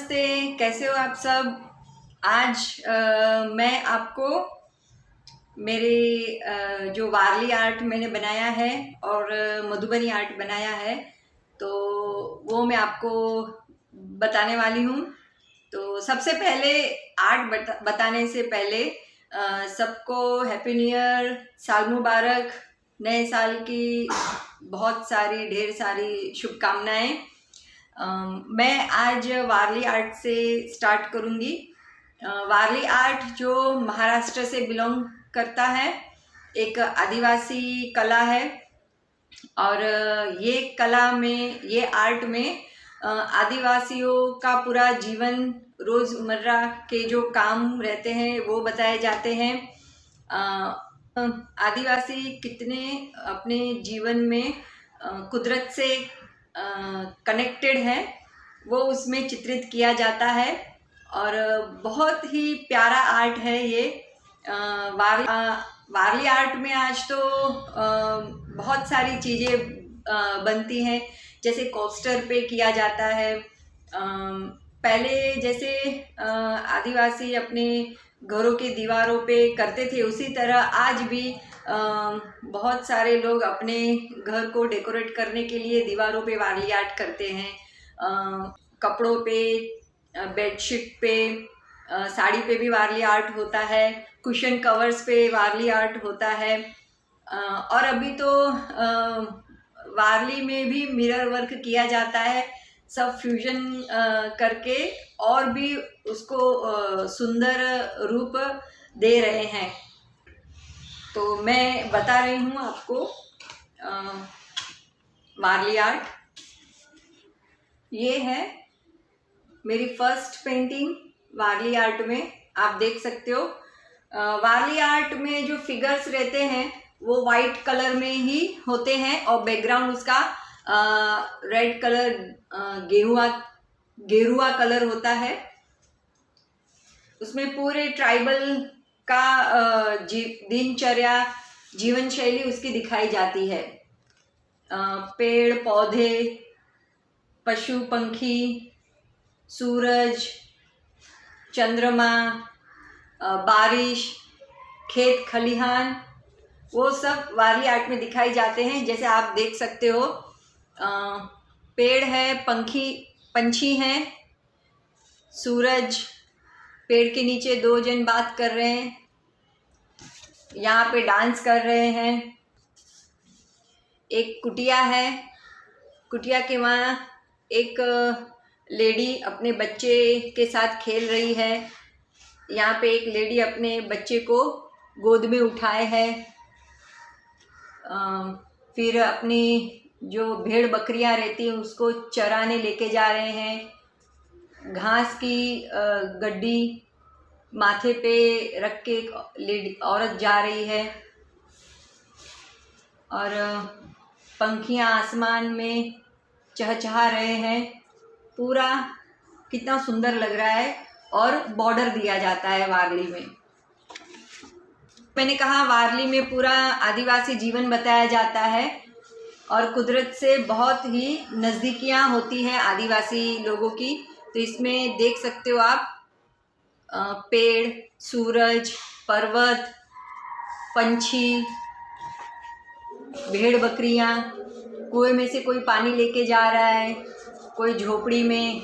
नमस्ते, कैसे हो आप सब। आज मैं आपको मेरे जो वारली आर्ट मैंने बनाया है और मधुबनी आर्ट बनाया है, तो वो मैं आपको बताने वाली हूँ। तो सबसे पहले आर्ट बताने से पहले सबको हैप्पी न्यू ईयर, साल मुबारक, नए साल की बहुत सारी ढेर सारी शुभकामनाएं। मैं आज वारली आर्ट से स्टार्ट करूँगी। वारली आर्ट जो महाराष्ट्र से बिलोंग करता है, एक आदिवासी कला है। और ये कला में, ये आर्ट में आदिवासियों का पूरा जीवन, रोज़मर्रा के जो काम रहते हैं वो बताए जाते हैं। आदिवासी कितने अपने जीवन में कुदरत से कनेक्टेड है, वो उसमें चित्रित किया जाता है। और बहुत ही प्यारा आर्ट है ये वारली आर्ट में। आज तो बहुत सारी चीज़ें बनती हैं, जैसे कोस्टर पे किया जाता है। पहले जैसे आदिवासी अपने घरों की दीवारों पे करते थे, उसी तरह आज भी बहुत सारे लोग अपने घर को डेकोरेट करने के लिए दीवारों पे वारली आर्ट करते हैं। कपड़ों पे, बेडशीट पे, साड़ी पे भी वारली आर्ट होता है, कुशन कवर्स पे वारली आर्ट होता है। और अभी तो वारली में भी मिरर वर्क किया जाता है, सब फ्यूजन करके और भी उसको सुंदर रूप दे रहे हैं। तो मैं बता रही हूँ आपको वारली आर्ट। ये है मेरी फर्स्ट पेंटिंग वारली आर्ट में, आप देख सकते हो। वारली आर्ट में जो फिगर्स रहते हैं वो वाइट कलर में ही होते हैं और बैकग्राउंड उसका रेड कलर, गेरुआ कलर होता है। उसमें पूरे ट्राइबल का दिनचर्या, जीवन शैली उसकी दिखाई जाती है। पेड़ पौधे, पशु पंखी, सूरज, चंद्रमा, बारिश, खेत खलिहान, वो सब वारली आर्ट में दिखाई जाते हैं। जैसे आप देख सकते हो, पेड़ है, पंछी हैं, सूरज, पेड़ के नीचे दो जन बात कर रहे हैं, यहाँ पे डांस कर रहे हैं। एक कुटिया है, कुटिया के वहाँ एक लेडी अपने बच्चे के साथ खेल रही है। यहाँ पे एक लेडी अपने बच्चे को गोद में उठाए है। फिर अपनी जो भेड़ बकरियां रहती हैं उसको चराने लेके जा रहे हैं। घास की गड्डी माथे पे रख के लेडी औरत जा रही है। और पंखियां आसमान में चहचहा रहे हैं। पूरा कितना सुंदर लग रहा है। और बॉर्डर दिया जाता है वारली में। मैंने कहा वारली में पूरा आदिवासी जीवन बताया जाता है और कुदरत से बहुत ही नज़दीकियाँ होती हैं आदिवासी लोगों की। तो इसमें देख सकते हो आप, पेड़, सूरज, पर्वत, पंछी, भेड़ बकरियाँ, कुएं में से कोई पानी लेके जा रहा है, कोई झोपड़ी में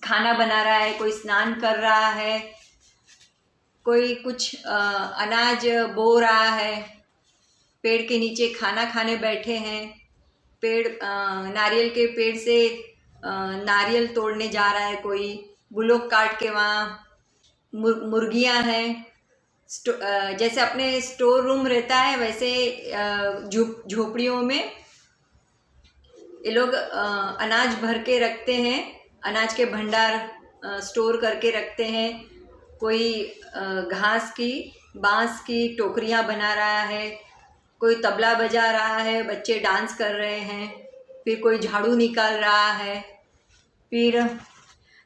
खाना बना रहा है, कोई स्नान कर रहा है, कोई कुछ अनाज बो रहा है, पेड़ के नीचे खाना खाने बैठे हैं। पेड़, नारियल के पेड़ से नारियल तोड़ने जा रहा है कोई, बुलोक काट के वहाँ मुर्गियाँ हैं। जैसे अपने स्टोर रूम रहता है वैसे झोपड़ियों में ये लोग अनाज भर के रखते हैं, अनाज के भंडार स्टोर करके रखते हैं। कोई घास की, बांस की टोकरियाँ बना रहा है, कोई तबला बजा रहा है, बच्चे डांस कर रहे हैं, फिर कोई झाड़ू निकाल रहा है। फिर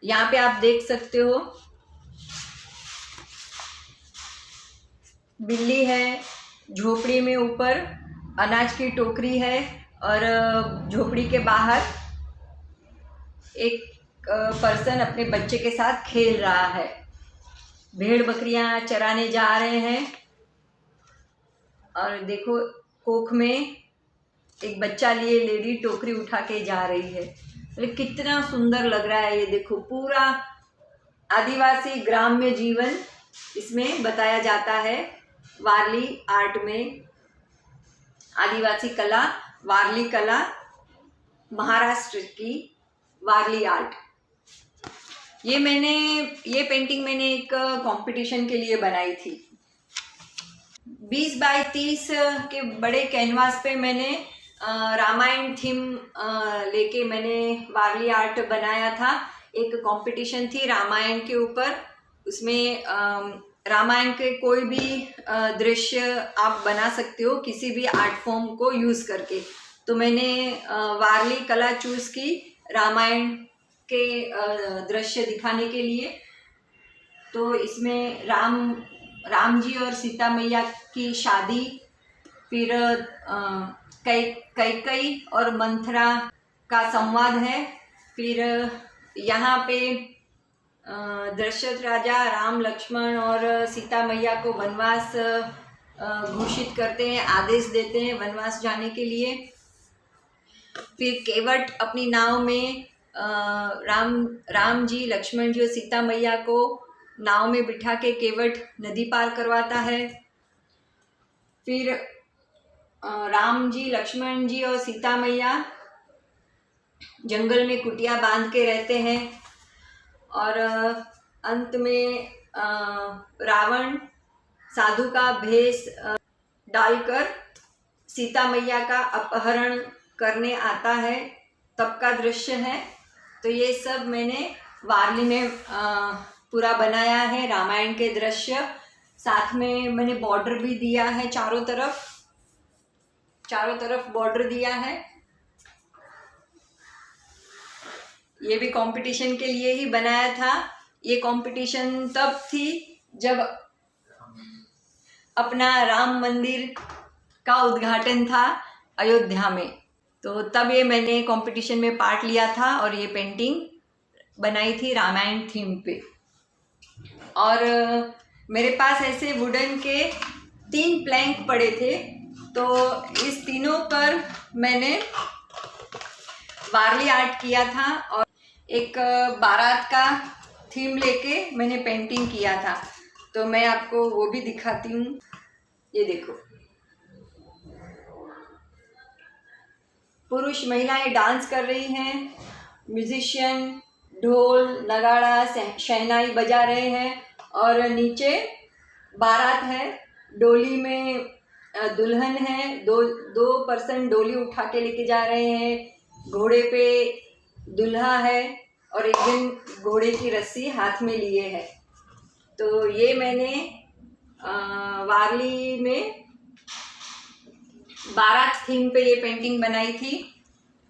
यहाँ पे आप देख सकते हो बिल्ली है, झोपड़ी में ऊपर अनाज की टोकरी है और झोपड़ी के बाहर एक पर्सन अपने बच्चे के साथ खेल रहा है। भेड़ बकरियां चराने जा रहे हैं और देखो कोख में एक बच्चा लिए लेडी टोकरी उठा के जा रही है। अरे कितना सुंदर लग रहा है ये देखो, पूरा आदिवासी ग्राम्य जीवन इसमें बताया जाता है। वारली आर्ट में आदिवासी कला, वारली कला, महाराष्ट्र की वारली आर्ट। ये पेंटिंग मैंने एक कंपटीशन के लिए बनाई थी। 20 बाय 30 के बड़े कैनवास पे मैंने रामायण थीम लेके मैंने वारली आर्ट बनाया था। एक कंपटीशन थी रामायण के ऊपर, उसमें रामायण के कोई भी दृश्य आप बना सकते हो किसी भी आर्ट फॉर्म को यूज़ करके। तो मैंने वारली कला चूज़ की रामायण के दृश्य दिखाने के लिए। तो इसमें राम जी और सीता मैया की शादी, फिर कैकई और मंथरा का संवाद है। फिर यहाँ पे दशरथ राजा राम लक्ष्मण और सीता मैया को वनवास घोषित करते हैं, आदेश देते हैं वनवास जाने के लिए। फिर केवट अपनी नाव में राम जी, लक्ष्मण जी और सीता मैया को नाव में बिठा के केवट नदी पार करवाता है। फिर राम जी, लक्ष्मण जी और सीता मैया जंगल में कुटिया बांध के रहते हैं और अंत में रावण साधु का भेष डालकर सीता मैया का अपहरण करने आता है, तब का दृश्य है। तो ये सब मैंने वारली में पूरा बनाया है, रामायण के दृश्य। साथ में मैंने बॉर्डर भी दिया है, चारों तरफ बॉर्डर दिया है। ये भी कंपटीशन के लिए ही बनाया था। ये कंपटीशन तब थी जब अपना राम मंदिर का उद्घाटन था अयोध्या में, तो तब ये मैंने कंपटीशन में पार्ट लिया था और ये पेंटिंग बनाई थी रामायण थीम पे। और मेरे पास ऐसे वुडन के 3 प्लैंक पड़े थे, तो इस तीनों पर मैंने वारली आर्ट किया था और एक बारात का थीम लेके मैंने पेंटिंग किया था। तो मैं आपको वो भी दिखाती हूँ। ये देखो, पुरुष महिलाएं डांस कर रही हैं, म्यूजिशियन ढोल नगाड़ा शहनाई बजा रहे हैं और नीचे बारात है, डोली में दुल्हन है, दो पर्सन डोली उठा के लेके जा रहे हैं। घोड़े पे दुल्हा है और एक दिन घोड़े की रस्सी हाथ में लिए है। तो ये मैंने वारली में बारात थीम पे ये पेंटिंग बनाई थी।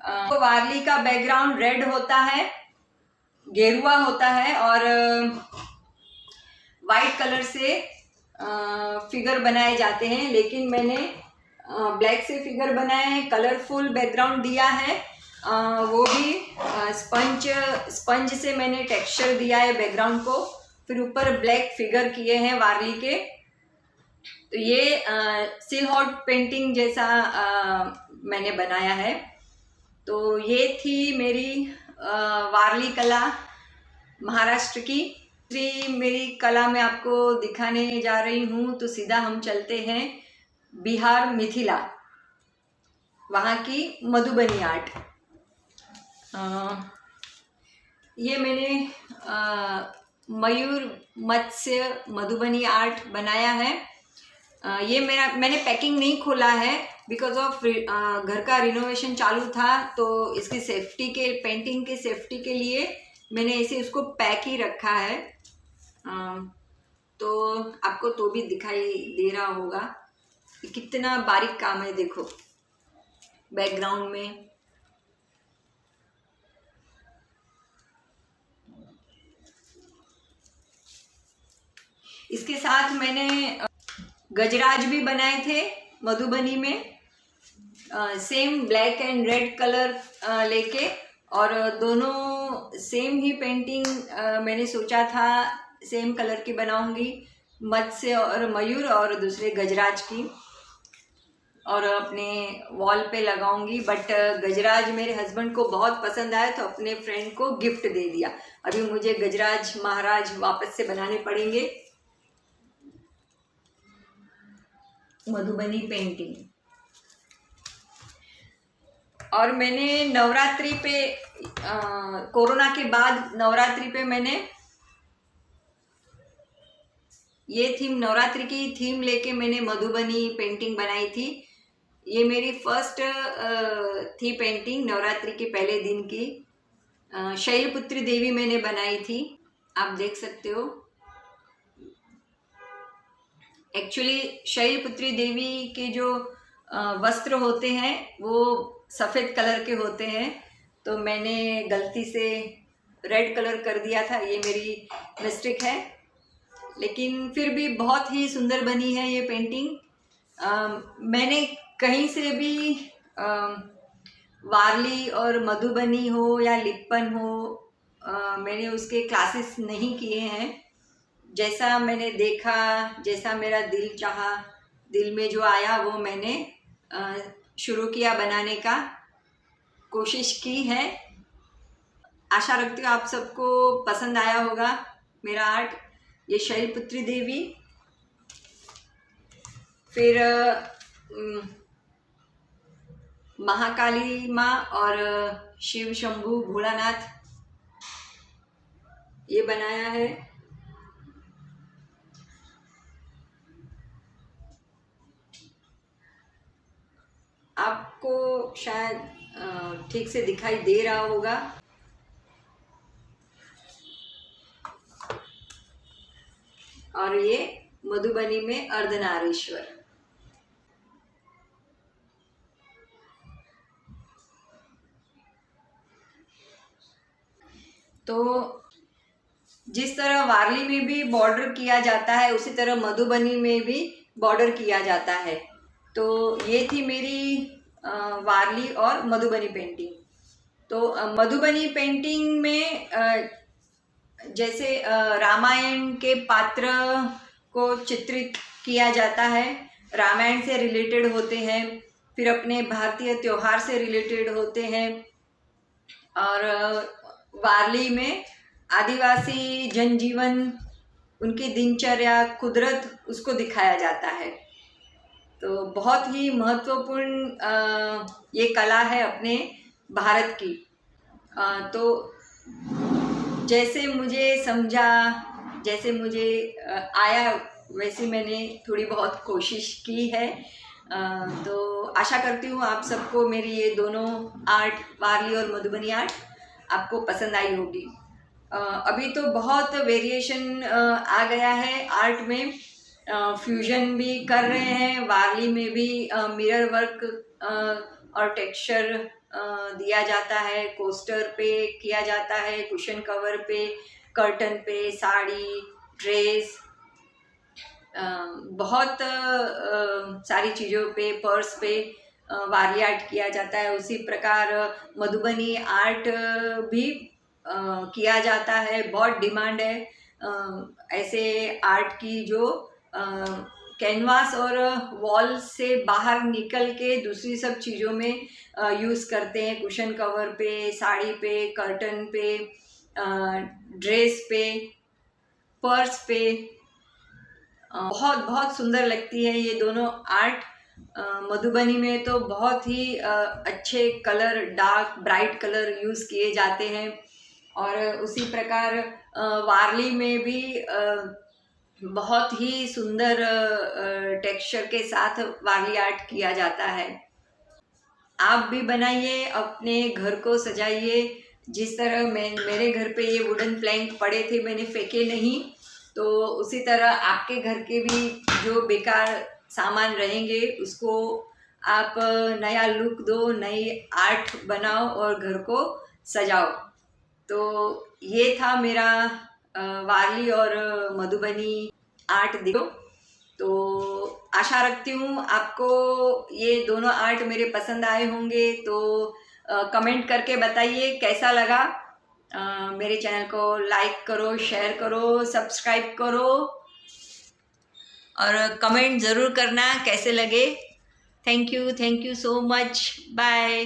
तो वारली का बैकग्राउंड रेड होता है, गेरुआ होता है और वाइट कलर से फिगर बनाए जाते हैं, लेकिन मैंने ब्लैक से फिगर बनाए हैं, कलरफुल बैकग्राउंड दिया है। वो भी स्पंज से मैंने टेक्सचर दिया है बैकग्राउंड को, फिर ऊपर ब्लैक फिगर किए हैं वारली के। तो ये सिलहॉट पेंटिंग जैसा मैंने बनाया है। तो ये थी मेरी वारली कला महाराष्ट्र की। मेरी कला मैं आपको दिखाने जा रही हूँ, तो सीधा हम चलते हैं बिहार मिथिला, वहाँ की मधुबनी आर्ट। ये मैंने मयूर मत्स्य मधुबनी आर्ट बनाया है। ये मैंने पैकिंग नहीं खोला है, बिकॉज ऑफ घर का रिनोवेशन चालू था, तो इसकी सेफ्टी के, पेंटिंग के सेफ्टी के लिए मैंने ऐसे उसको पैक ही रखा है। तो आपको तो भी दिखाई दे रहा होगा कितना बारीक काम है। देखो बैकग्राउंड में इसके साथ मैंने गजराज भी बनाए थे मधुबनी में, same black and red colour लेके, और दोनों सेम ही पेंटिंग मैंने सोचा था सेम कलर की बनाऊंगी, मत्स्य और मयूर और दूसरे गजराज की, और अपने वॉल पे लगाऊंगी। बट गजराज मेरे हस्बैंड को बहुत पसंद आया तो अपने फ्रेंड को गिफ्ट दे दिया। अभी मुझे गजराज महाराज वापस से बनाने पड़ेंगे। मधुबनी पेंटिंग। और मैंने नवरात्रि पे कोरोना के बाद नवरात्रि पे मैंने ये थीम, नवरात्रि की थीम लेके मैंने मधुबनी पेंटिंग बनाई थी। ये मेरी फर्स्ट थी पेंटिंग नवरात्रि के पहले दिन की। शैलपुत्री देवी मैंने बनाई थी, आप देख सकते हो। एक्चुअली शैलपुत्री देवी के जो वस्त्र होते हैं वो सफ़ेद कलर के होते हैं, तो मैंने गलती से रेड कलर कर दिया था, ये मेरी मिस्टेक है। लेकिन फिर भी बहुत ही सुंदर बनी है ये पेंटिंग। मैंने कहीं से भी वारली और मधुबनी हो या लिप्पन हो, मैंने उसके क्लासेस नहीं किए हैं। जैसा मैंने देखा, जैसा मेरा दिल चाहा, दिल में जो आया वो मैंने शुरू किया बनाने का, कोशिश की है। आशा रखती हूँ आप सबको पसंद आया होगा मेरा आर्ट। ये शैलपुत्री देवी, फिर महाकाली माँ और शिव शंभू भोलानाथ, ये बनाया है। आपको शायद ठीक से दिखाई दे रहा होगा। और ये मधुबनी में अर्धनारीश्वर। तो जिस तरह वारली में भी बॉर्डर किया जाता है उसी तरह मधुबनी में भी बॉर्डर किया जाता है। तो ये थी मेरी वारली और मधुबनी पेंटिंग। तो मधुबनी पेंटिंग में जैसे रामायण के पात्र को चित्रित किया जाता है, रामायण से रिलेटेड होते हैं, फिर अपने भारतीय त्योहार से रिलेटेड होते हैं। और वारली में आदिवासी जनजीवन, उनकी दिनचर्या, कुदरत, उसको दिखाया जाता है। तो बहुत ही महत्वपूर्ण ये कला है अपने भारत की। तो जैसे मुझे समझा, जैसे मुझे आया, वैसे मैंने थोड़ी बहुत कोशिश की है। तो आशा करती हूँ आप सबको मेरी ये दोनों आर्ट, वारली और मधुबनी आर्ट, आपको पसंद आई होगी। अभी तो बहुत वेरिएशन आ गया है आर्ट में, फ्यूजन भी कर रहे हैं। वारली में भी मिरर वर्क और टेक्सचर दिया जाता है, कोस्टर पे किया जाता है, कुशन कवर पे, कर्टन पे, साड़ी, ड्रेस, बहुत सारी चीज़ों पे, पर्स पे वारली आर्ट किया जाता है। उसी प्रकार मधुबनी आर्ट भी किया जाता है। बहुत डिमांड है ऐसे आर्ट की जो कैनवास और वॉल से बाहर निकल के दूसरी सब चीज़ों में यूज़ करते हैं। कुशन कवर पे, साड़ी पे, कर्टन पे, ड्रेस पे, पर्स पे। बहुत बहुत सुंदर लगती है ये दोनों आर्ट। मधुबनी में तो बहुत ही अच्छे colour, dark bright colour use किए जाते हैं। और उसी प्रकार वारली में भी बहुत ही सुंदर टेक्सचर के साथ वारली आर्ट किया जाता है। आप भी बनाइए, अपने घर को सजाइए। जिस तरह मेरे घर पे ये वुडन प्लैंक पड़े थे, मैंने फेंके नहीं, तो उसी तरह आपके घर के भी जो बेकार सामान रहेंगे उसको आप नया लुक दो, नई आर्ट बनाओ और घर को सजाओ। तो ये था मेरा वारली और मधुबनी आर्ट देखो। तो आशा रखती हूँ आपको ये दोनों आर्ट मेरे पसंद आए होंगे। तो कमेंट करके बताइए कैसा लगा। मेरे चैनल को लाइक करो, शेयर करो, सब्सक्राइब करो और कमेंट ज़रूर करना कैसे लगे। Thank you so much. Bye.